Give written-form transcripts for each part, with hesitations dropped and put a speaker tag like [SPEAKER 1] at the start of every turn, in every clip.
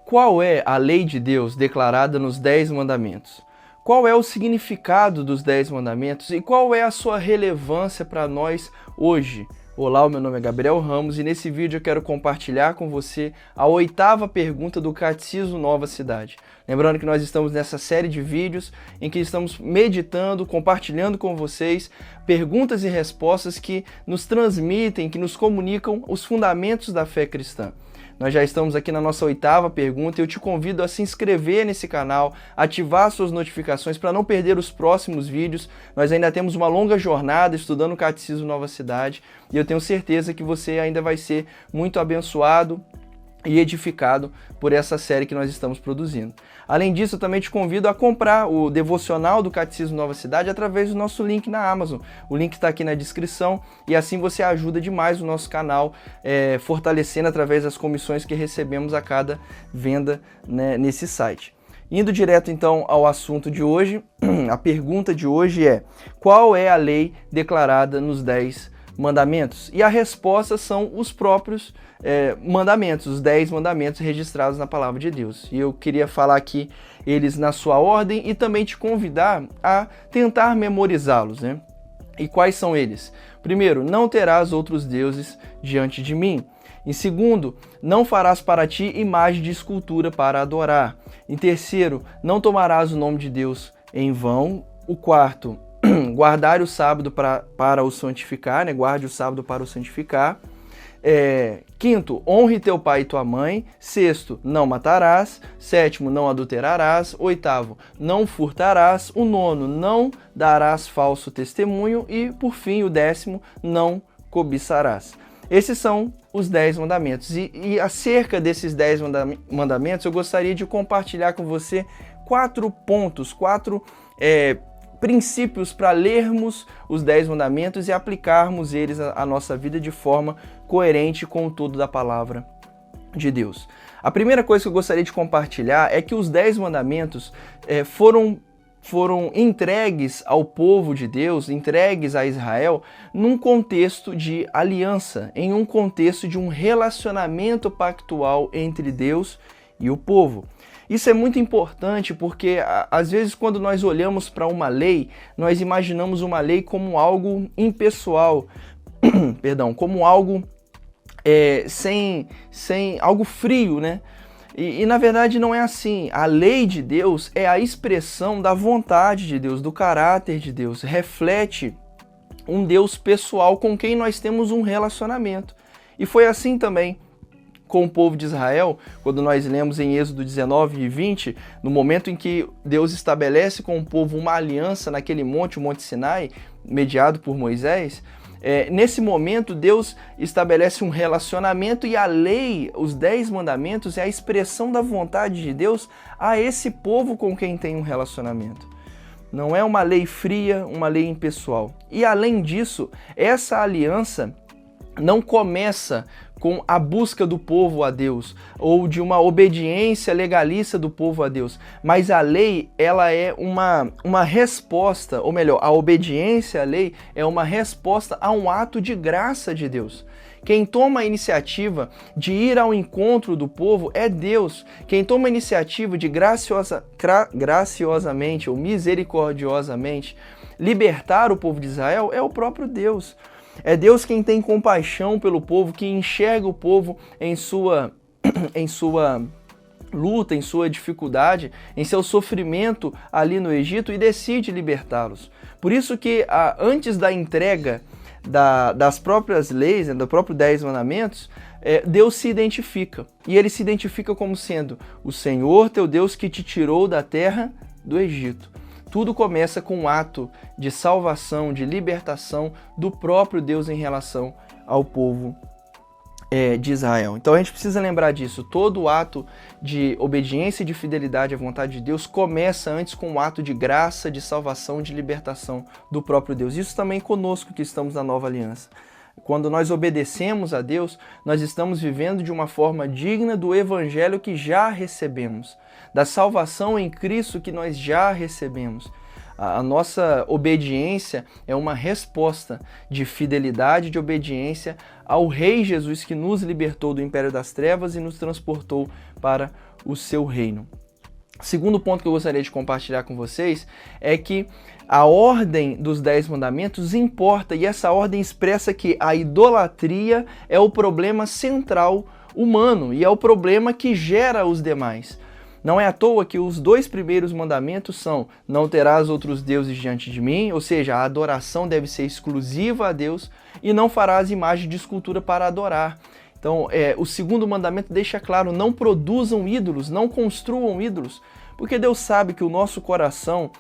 [SPEAKER 1] Qual é a lei de Deus declarada nos 10 mandamentos? Qual é o significado dos 10 mandamentos e qual é a sua relevância para nós hoje? Olá, o meu nome é Gabriel Ramos e nesse vídeo eu quero compartilhar com você a 8ª pergunta do Catecismo Nova Cidade. Lembrando que nós estamos nessa série de vídeos em que estamos meditando, compartilhando com vocês perguntas e respostas que nos transmitem, que nos comunicam os fundamentos da fé cristã. Nós já estamos aqui na nossa 8ª pergunta e eu te convido a se inscrever nesse canal, ativar suas notificações para não perder os próximos vídeos. Nós ainda temos uma longa jornada estudando o Catecismo Nova Cidade e eu tenho certeza que você ainda vai ser muito abençoado e edificado por essa série que nós estamos produzindo. Além disso, eu também te convido a comprar o devocional do Catecismo Nova Cidade através do nosso link na Amazon. O link está aqui na descrição e assim você ajuda demais o nosso canal, fortalecendo através das comissões que recebemos a cada venda, né, nesse site. Indo direto então ao assunto de hoje, a pergunta de hoje é: qual é a lei declarada nos 10 mandamentos? E a resposta são os próprios mandamentos, os 10 mandamentos registrados na Palavra de Deus. E eu queria falar aqui eles na sua ordem e também te convidar a tentar memorizá-los, né? E quais são eles? Primeiro, não terás outros deuses diante de mim. Em segundo, não farás para ti imagem de escultura para adorar. Em terceiro, não tomarás o nome de Deus em vão. O quarto, guardar o sábado para o santificar, né? Guarde o sábado para o santificar. Quinto, honre teu pai e tua mãe. Sexto, não matarás. Sétimo, não adulterarás. Oitavo, não furtarás. O nono, não darás falso testemunho. E, por fim, o 10º, não cobiçarás. Esses são os 10 mandamentos. E acerca desses 10 mandamentos, eu gostaria de compartilhar com você 4 pontos, 4 princípios para lermos os 10 mandamentos e aplicarmos eles à nossa vida de forma coerente com o todo da palavra de Deus. A primeira coisa que eu gostaria de compartilhar é que os 10 mandamentos foram entregues ao povo de Deus, entregues a Israel, num contexto de aliança, em um contexto de um relacionamento pactual entre Deus e o povo. Isso é muito importante porque, às vezes, quando nós olhamos para uma lei, nós imaginamos uma lei como algo impessoal, como algo sem algo frio, né? E na verdade não é assim. A lei de Deus é a expressão da vontade de Deus, do caráter de Deus, reflete um Deus pessoal com quem nós temos um relacionamento. E foi assim também com o povo de Israel, quando nós lemos em Êxodo 19 e 20, no momento em que Deus estabelece com o povo uma aliança naquele monte, o Monte Sinai, mediado por Moisés. Nesse momento, Deus estabelece um relacionamento e a lei, os 10 mandamentos, é a expressão da vontade de Deus a esse povo com quem tem um relacionamento. Não é uma lei fria, uma lei impessoal. E além disso, essa aliança não começa com a busca do povo a Deus ou de uma obediência legalista do povo a Deus, mas a lei, ela é uma resposta, ou melhor, a obediência à lei é uma resposta a um ato de graça de Deus. Quem toma a iniciativa de ir ao encontro do povo é Deus. Quem toma a iniciativa de graciosamente ou misericordiosamente libertar o povo de Israel é o próprio Deus. É Deus quem tem compaixão pelo povo, que enxerga o povo em sua luta, em sua dificuldade, em seu sofrimento ali no Egito e decide libertá-los. Por isso que antes da entrega das próprias leis, né, do próprio 10 mandamentos, Deus se identifica. E ele se identifica como sendo o Senhor teu Deus que te tirou da terra do Egito. Tudo começa com um ato de salvação, de libertação do próprio Deus em relação ao povo de Israel. Então a gente precisa lembrar disso. Todo ato de obediência e de fidelidade à vontade de Deus começa antes com um ato de graça, de salvação, de libertação do próprio Deus. Isso também conosco que estamos na nova aliança. Quando nós obedecemos a Deus, nós estamos vivendo de uma forma digna do evangelho que já recebemos, da salvação em Cristo que nós já recebemos. A nossa obediência é uma resposta de fidelidade, de obediência ao Rei Jesus que nos libertou do império das trevas e nos transportou para o seu reino. Segundo ponto que eu gostaria de compartilhar com vocês é que a ordem dos 10 mandamentos importa, e essa ordem expressa que a idolatria é o problema central humano e é o problema que gera os demais. Não é à toa que os 2 primeiros mandamentos são: não terás outros deuses diante de mim, ou seja, a adoração deve ser exclusiva a Deus, e não farás imagem de escultura para adorar. Então, o segundo mandamento deixa claro: não produzam ídolos, não construam ídolos, porque Deus sabe que o nosso coração,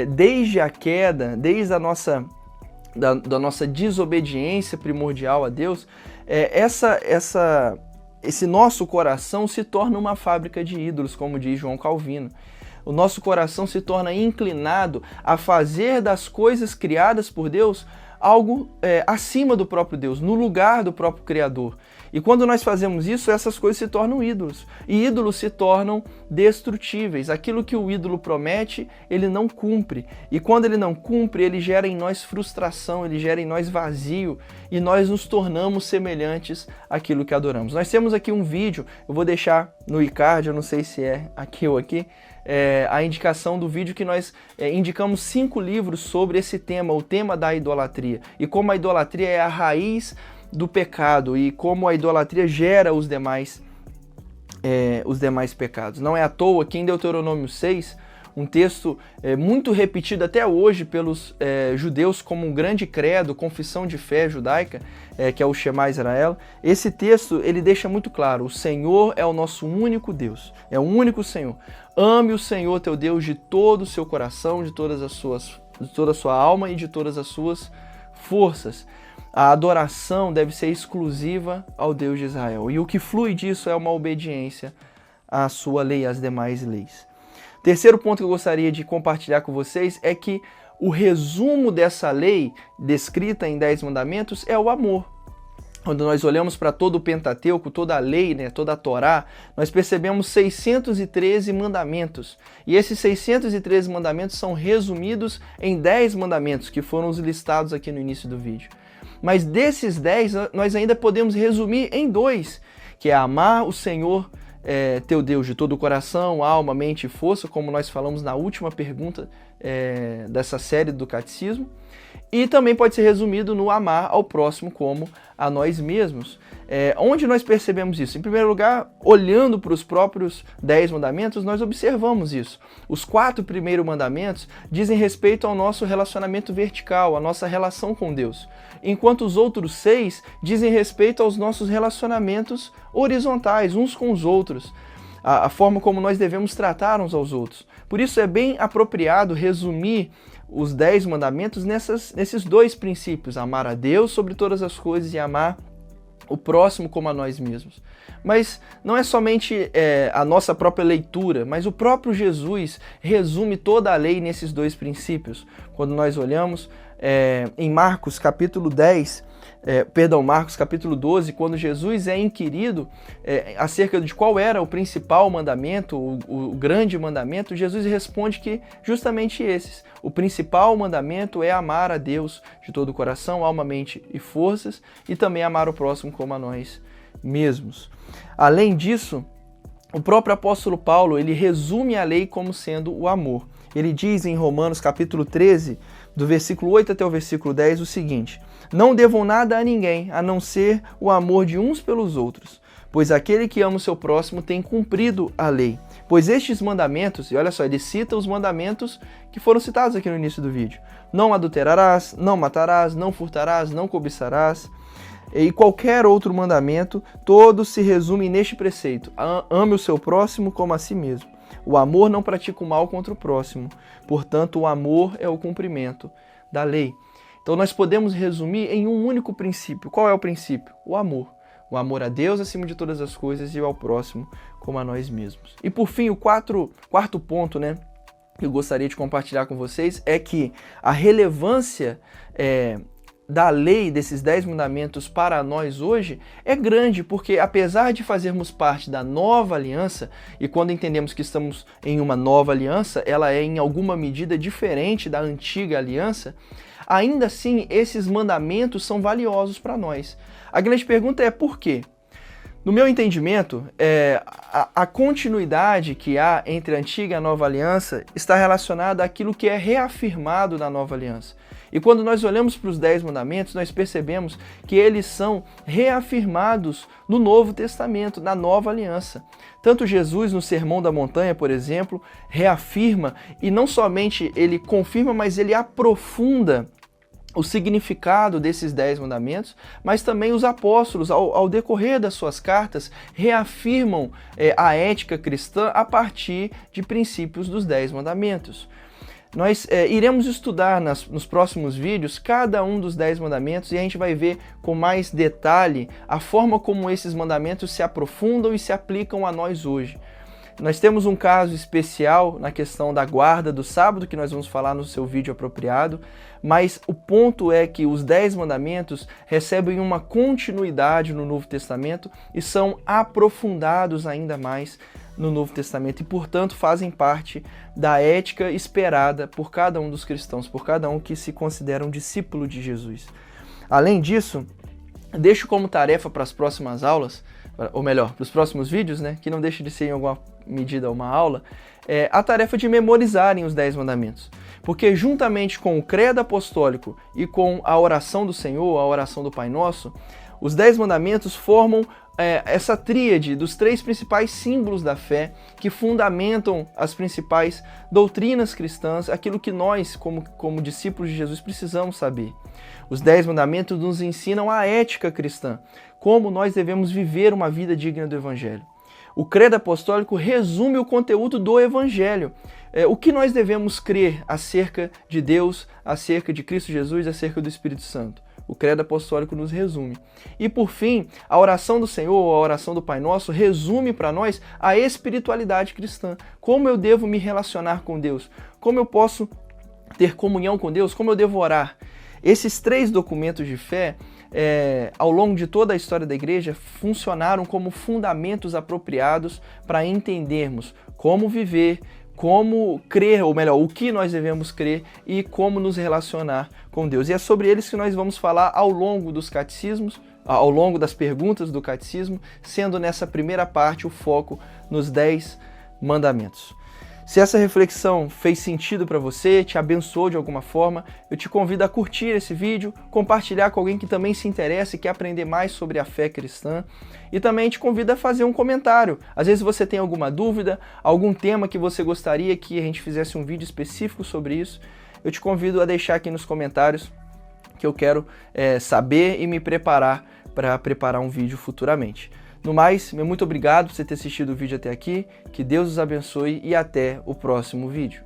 [SPEAKER 1] desde a queda, desde a nossa desobediência primordial a Deus, esse nosso coração se torna uma fábrica de ídolos, como diz João Calvino. O nosso coração se torna inclinado a fazer das coisas criadas por Deus algo acima do próprio Deus, no lugar do próprio Criador. E quando nós fazemos isso, essas coisas se tornam ídolos. E ídolos se tornam destrutíveis. Aquilo que o ídolo promete, ele não cumpre. E quando ele não cumpre, ele gera em nós frustração, ele gera em nós vazio, e nós nos tornamos semelhantes àquilo que adoramos. Nós temos aqui um vídeo, eu vou deixar no iCard, eu não sei se é aqui ou aqui, a indicação do vídeo que nós indicamos 5 livros sobre esse tema, o tema da idolatria, e como a idolatria é a raiz do pecado e como a idolatria gera os demais pecados. Não é à toa que em Deuteronômio 6, um texto muito repetido até hoje pelos judeus como um grande credo, confissão de fé judaica, que é o Shema Israel, esse texto ele deixa muito claro: o Senhor é o nosso único Deus, é o único Senhor. Ame o Senhor teu Deus de todo o seu coração, de toda a sua alma e de todas as suas forças. A adoração deve ser exclusiva ao Deus de Israel. E o que flui disso é uma obediência à sua lei e às demais leis. Terceiro ponto que eu gostaria de compartilhar com vocês é que o resumo dessa lei descrita em 10 mandamentos é o amor. Quando nós olhamos para todo o Pentateuco, toda a lei, toda a Torá, nós percebemos 613 mandamentos. E esses 613 mandamentos são resumidos em 10 mandamentos, que foram os listados aqui no início do vídeo. Mas desses 10, nós ainda podemos resumir em 2, que é amar o Senhor teu Deus de todo o coração, alma, mente e força, como nós falamos na última pergunta dessa série do Catecismo. E também pode ser resumido no amar ao próximo como a nós mesmos. Onde nós percebemos isso? Em primeiro lugar, olhando para os próprios 10 mandamentos, nós observamos isso. Os 4 primeiros mandamentos dizem respeito ao nosso relacionamento vertical, à nossa relação com Deus, enquanto os outros 6 dizem respeito aos nossos relacionamentos horizontais, uns com os outros, a forma como nós devemos tratar uns aos outros. Por isso é bem apropriado resumir os 10 mandamentos nesses 2 princípios: amar a Deus sobre todas as coisas e amar o próximo como a nós mesmos. Mas não é somente a nossa própria leitura, mas o próprio Jesus resume toda a lei nesses 2 princípios. Quando nós olhamos em Marcos capítulo 12, quando Jesus é inquirido acerca de qual era o principal mandamento, o grande mandamento, Jesus responde que justamente esses. O principal mandamento é amar a Deus de todo o coração, alma, mente e forças, e também amar o próximo como a nós mesmos. Além disso, o próprio apóstolo Paulo, ele resume a lei como sendo o amor. Ele diz em Romanos capítulo 13, do versículo 8 até o versículo 10, o seguinte: não devam nada a ninguém, a não ser o amor de uns pelos outros, pois aquele que ama o seu próximo tem cumprido a lei. Pois estes mandamentos, e olha só, ele cita os mandamentos que foram citados aqui no início do vídeo: não adulterarás, não matarás, não furtarás, não cobiçarás, e qualquer outro mandamento, todos se resumem neste preceito: ame o seu próximo como a si mesmo. O amor não pratica o mal contra o próximo, portanto o amor é o cumprimento da lei. Então nós podemos resumir em um único princípio. Qual é o princípio? O amor. O amor a Deus acima de todas as coisas e ao próximo como a nós mesmos. E por fim, o quarto ponto, que eu gostaria de compartilhar com vocês é que a relevância da lei, desses 10 mandamentos para nós hoje é grande, porque apesar de fazermos parte da nova aliança, e quando entendemos que estamos em uma nova aliança, ela é em alguma medida diferente da antiga aliança, ainda assim esses mandamentos são valiosos para nós. A grande pergunta é por quê? No meu entendimento, a continuidade que há entre a antiga e a nova aliança está relacionada àquilo que é reafirmado na nova aliança. E quando nós olhamos para os 10 mandamentos, nós percebemos que eles são reafirmados no Novo Testamento, na nova aliança. Tanto Jesus, no Sermão da Montanha, por exemplo, reafirma, e não somente ele confirma, mas ele aprofunda o significado desses 10 mandamentos, mas também os apóstolos, ao decorrer das suas cartas, reafirmam a ética cristã a partir de princípios dos 10 mandamentos. Nós iremos estudar nos próximos vídeos cada um dos 10 mandamentos e a gente vai ver com mais detalhe a forma como esses mandamentos se aprofundam e se aplicam a nós hoje. Nós temos um caso especial na questão da guarda do sábado, que nós vamos falar no seu vídeo apropriado, mas o ponto é que os 10 mandamentos recebem uma continuidade no Novo Testamento e são aprofundados ainda mais no Novo Testamento e, portanto, fazem parte da ética esperada por cada um dos cristãos, por cada um que se considera um discípulo de Jesus. Além disso, deixo como tarefa para as próximas aulas, ou melhor, para os próximos vídeos, né, que não deixa de ser em alguma medida uma aula, a tarefa de memorizarem os 10 mandamentos. Porque juntamente com o credo apostólico e com a oração do Senhor, a oração do Pai Nosso, os 10 mandamentos formam essa tríade dos 3 principais símbolos da fé que fundamentam as principais doutrinas cristãs, aquilo que nós, como discípulos de Jesus, precisamos saber. Os 10 mandamentos nos ensinam a ética cristã, como nós devemos viver uma vida digna do Evangelho. O credo apostólico resume o conteúdo do Evangelho, o que nós devemos crer acerca de Deus, acerca de Cristo Jesus, acerca do Espírito Santo. O credo apostólico nos resume. E por fim, a oração do Senhor, a oração do Pai Nosso, resume para nós a espiritualidade cristã. Como eu devo me relacionar com Deus? Como eu posso ter comunhão com Deus? Como eu devo orar? Esses 3 documentos de fé, ao longo de toda a história da igreja, funcionaram como fundamentos apropriados para entendermos como viver, como crer, ou melhor, o que nós devemos crer e como nos relacionar com Deus. E é sobre eles que nós vamos falar ao longo dos catecismos, ao longo das perguntas do catecismo, sendo nessa primeira parte o foco nos 10 mandamentos. Se essa reflexão fez sentido para você, te abençoou de alguma forma, eu te convido a curtir esse vídeo, compartilhar com alguém que também se interessa e quer aprender mais sobre a fé cristã. E também te convido a fazer um comentário. Às vezes você tem alguma dúvida, algum tema que você gostaria que a gente fizesse um vídeo específico sobre isso. Eu te convido a deixar aqui nos comentários que eu quero saber e me preparar para preparar um vídeo futuramente. No mais, meu muito obrigado por você ter assistido o vídeo até aqui, que Deus os abençoe e até o próximo vídeo.